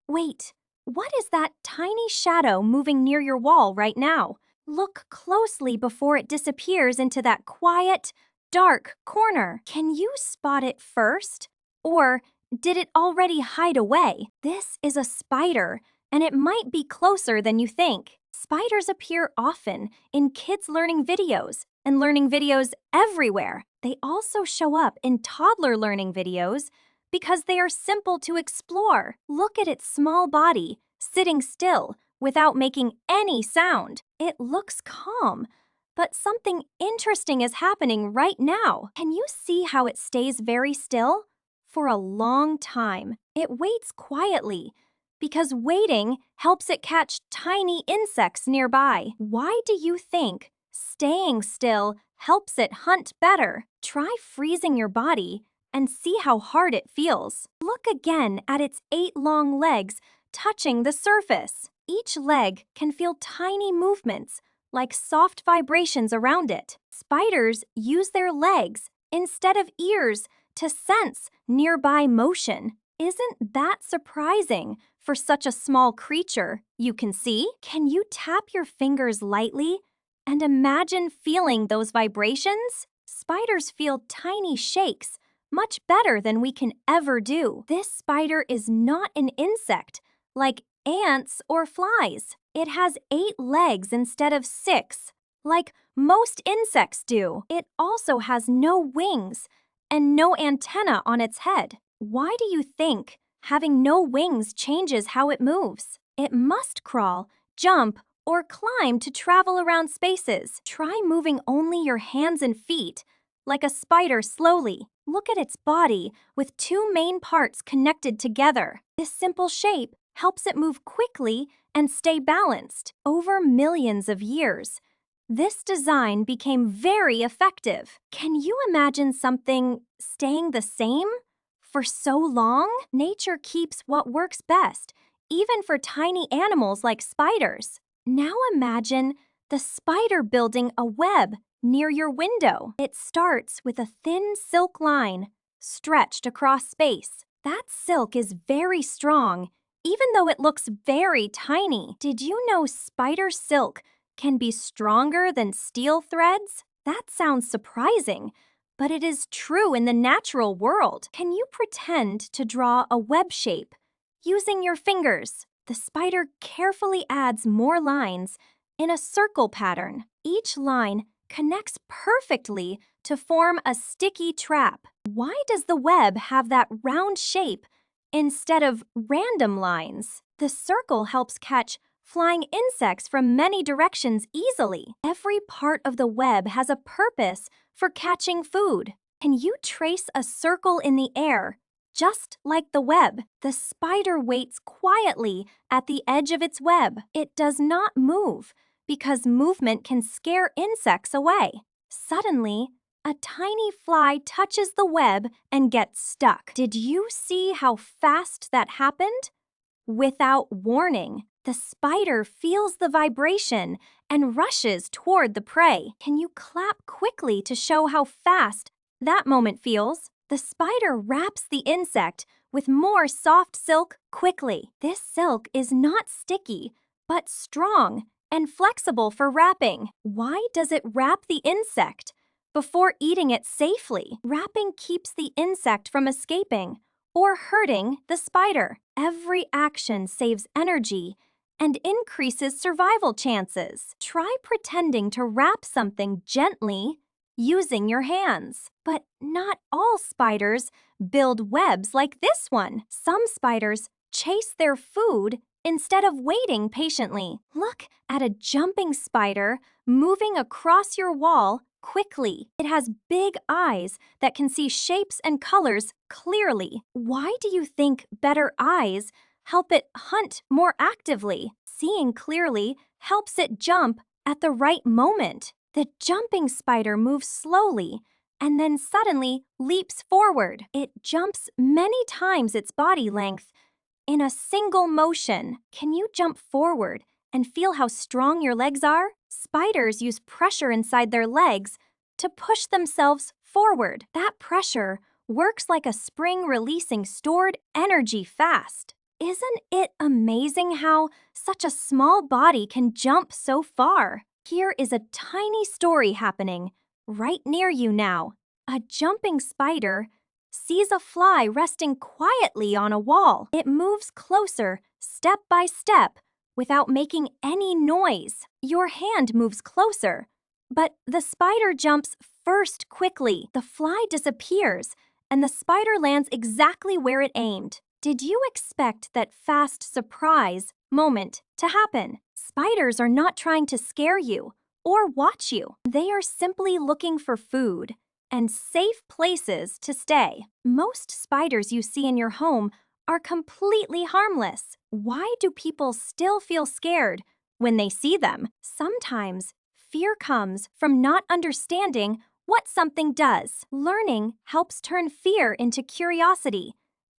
Wait, what is that tiny shadow moving near your wall right now? Look closely before it disappears into that quiet, dark corner. Can you spot it first? Or did it already hide away? This is a spider, and it might be closer than you think. Spiders appear often in kids' learning videos and learning videos everywhere. They also show up in toddler learning videos because they are simple to explore. Look at its small body, sitting still, without making any sound. It looks calm, but something interesting is happening right now. Can you see how it stays very still? For a long time. It waits quietly, because waiting helps it catch tiny insects nearby. Why do you think staying still helps it hunt better? Try freezing your body and see how hard it feels. Look again at its 8 long legs touching the surface. Each leg can feel tiny movements, like soft vibrations around it. Spiders use their legs instead of ears to sense nearby motion. Isn't that surprising for such a small creature? You can see? Can you tap your fingers lightly and imagine feeling those vibrations? Spiders feel tiny shakes much better than we can ever do. This spider is not an insect like ants or flies. It has 8 legs instead of 6, like most insects do. It also has no wings and no antenna on its head. Why do you think having no wings changes how it moves? It must crawl, jump, or climb to travel around spaces. Try moving only your hands and feet, like a spider slowly. Look at its body with 2 main parts connected together. This simple shape helps it move quickly and stay balanced. Over millions of years, this design became very effective. Can you imagine something staying the same for so long? Nature keeps what works best, even for tiny animals like spiders. Now imagine the spider building a web near your window. It starts with a thin silk line stretched across space. That silk is very strong, even though it looks very tiny. Did you know spider silk can be stronger than steel threads? That sounds surprising, but it is true in the natural world. Can you pretend to draw a web shape using your fingers? The spider carefully adds more lines in a circle pattern. Each line connects perfectly to form a sticky trap. Why does the web have that round shape instead of random lines? The circle helps catch flying insects from many directions easily. Every part of the web has a purpose for catching food. Can you trace a circle in the air? Just like the web, the spider waits quietly at the edge of its web. It does not move because movement can scare insects away. Suddenly, a tiny fly touches the web and gets stuck. Did you see how fast that happened? Without warning, the spider feels the vibration and rushes toward the prey. Can you clap quickly to show how fast that moment feels? The spider wraps the insect with more soft silk quickly. This silk is not sticky, but strong and flexible for wrapping. Why does it wrap the insect before eating it safely? Wrapping keeps the insect from escaping or hurting the spider. Every action saves energy and increases survival chances. Try pretending to wrap something gently using your hands. But not all spiders build webs like this one. Some spiders chase their food instead of waiting patiently. Look at a jumping spider moving across your wall quickly. It has big eyes that can see shapes and colors clearly. Why do you think better eyes help it hunt more actively? Seeing clearly helps it jump at the right moment. The jumping spider moves slowly and then suddenly leaps forward. It jumps many times its body length in a single motion. Can you jump forward and feel how strong your legs are? Spiders use pressure inside their legs to push themselves forward. That pressure works like a spring releasing stored energy fast. Isn't it amazing how such a small body can jump so far? Here is a tiny story happening right near you now. A jumping spider sees a fly resting quietly on a wall. It moves closer, step by step, without making any noise. Your hand moves closer, but the spider jumps first quickly. The fly disappears, and the spider lands exactly where it aimed. Did you expect that fast surprise moment to happen? Spiders are not trying to scare you or watch you. They are simply looking for food and safe places to stay. Most spiders you see in your home are completely harmless. Why do people still feel scared when they see them? Sometimes fear comes from not understanding what something does. Learning helps turn fear into curiosity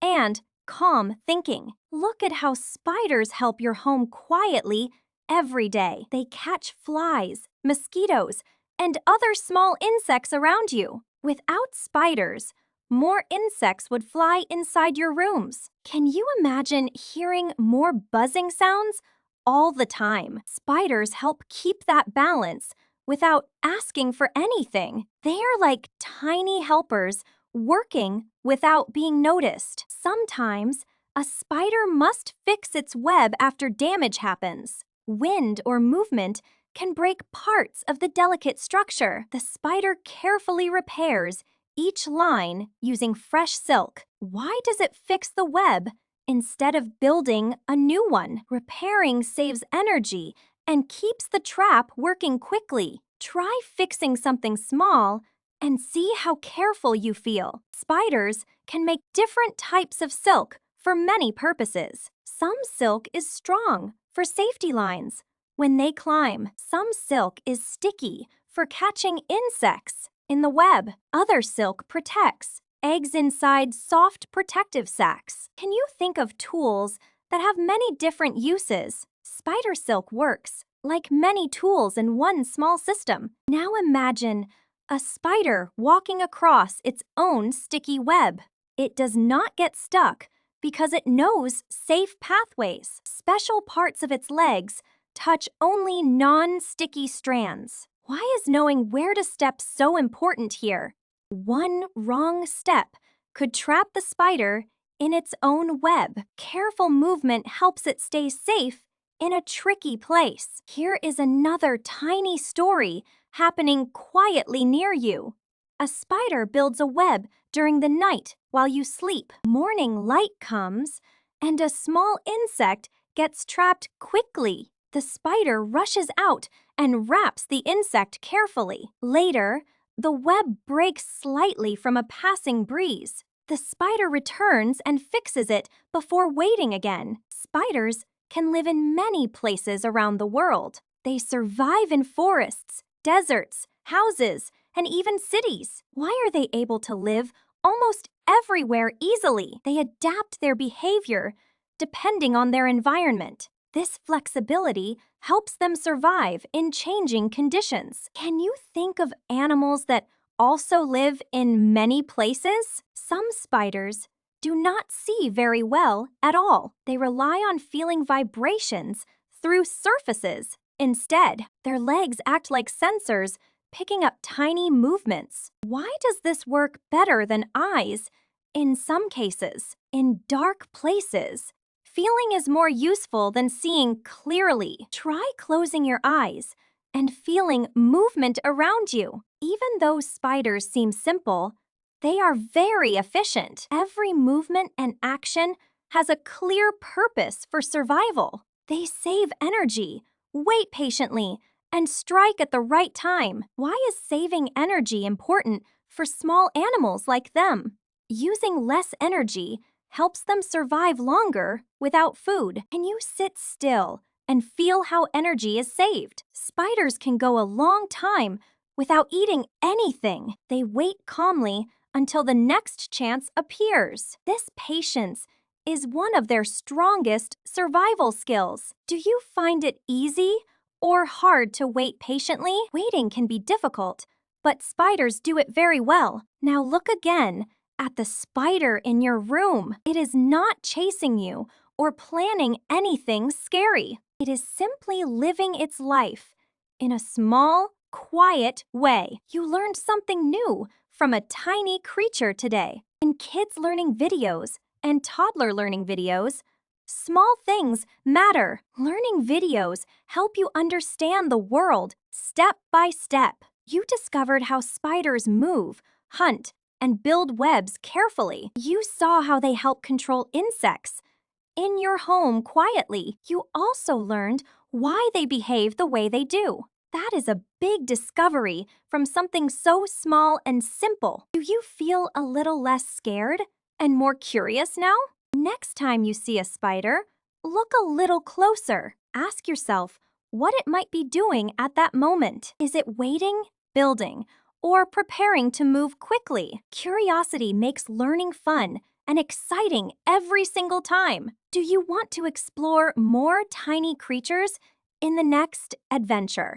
and calm thinking. Look at how spiders help your home quietly every day. They catch flies, mosquitoes, and other small insects around you. Without spiders, more insects would fly inside your rooms. Can you imagine hearing more buzzing sounds all the time? Spiders help keep that balance without asking for anything. They are like tiny helpers working without being noticed. Sometimes, a spider must fix its web after damage happens. Wind or movement can break parts of the delicate structure. The spider carefully repairs each line using fresh silk. Why does it fix the web instead of building a new one? Repairing saves energy and keeps the trap working quickly. Try fixing something small and see how careful you feel. Spiders can make different types of silk for many purposes. Some silk is strong for safety lines when they climb. Some silk is sticky for catching insects in the web. Other silk protects eggs inside soft protective sacs. Can you think of tools that have many different uses? Spider silk works like many tools in one small system. Now imagine a spider walking across its own sticky web. It does not get stuck because it knows safe pathways. Special parts of its legs touch only non-sticky strands. Why is knowing where to step so important here? One wrong step could trap the spider in its own web. Careful movement helps it stay safe in a tricky place. Here is another tiny story happening quietly near you. A spider builds a web during the night while you sleep. Morning light comes, and a small insect gets trapped quickly. The spider rushes out and wraps the insect carefully. Later, the web breaks slightly from a passing breeze. The spider returns and fixes it before waiting again. Spiders can live in many places around the world. They survive in forests, deserts, houses, and even cities. Why are they able to live almost everywhere easily? They adapt their behavior depending on their environment. This flexibility helps them survive in changing conditions. Can you think of animals that also live in many places? Some spiders do not see very well at all. They rely on feeling vibrations through surfaces. Instead, their legs act like sensors, picking up tiny movements. Why does this work better than eyes in some cases? In dark places, feeling is more useful than seeing clearly. Try closing your eyes and feeling movement around you. Even though spiders seem simple, they are very efficient. Every movement and action has a clear purpose for survival. They save energy, wait patiently, and strike at the right time. Why is saving energy important for small animals like them? Using less energy helps them survive longer without food. Can you sit still and feel how energy is saved? Spiders can go a long time without eating anything. They wait calmly until the next chance appears. This patience is one of their strongest survival skills. Do you find it easy or hard to wait patiently? Waiting can be difficult, but spiders do it very well. Now look again at the spider in your room. It is not chasing you or planning anything scary. It is simply living its life in a small, quiet way. You learned something new from a tiny creature today. In kids learning videos and toddler learning videos, small things matter. Learning videos help you understand the world step by step. You discovered how spiders move, hunt, and build webs carefully. You saw how they help control insects in your home quietly. You also learned why they behave the way they do. That is a big discovery from something so small and simple. Do you feel a little less scared and more curious now? Next time you see a spider, look a little closer. Ask yourself what it might be doing at that moment. Is it waiting, building, or preparing to move quickly? Curiosity makes learning fun and exciting every single time. Do you want to explore more tiny creatures in the next adventure?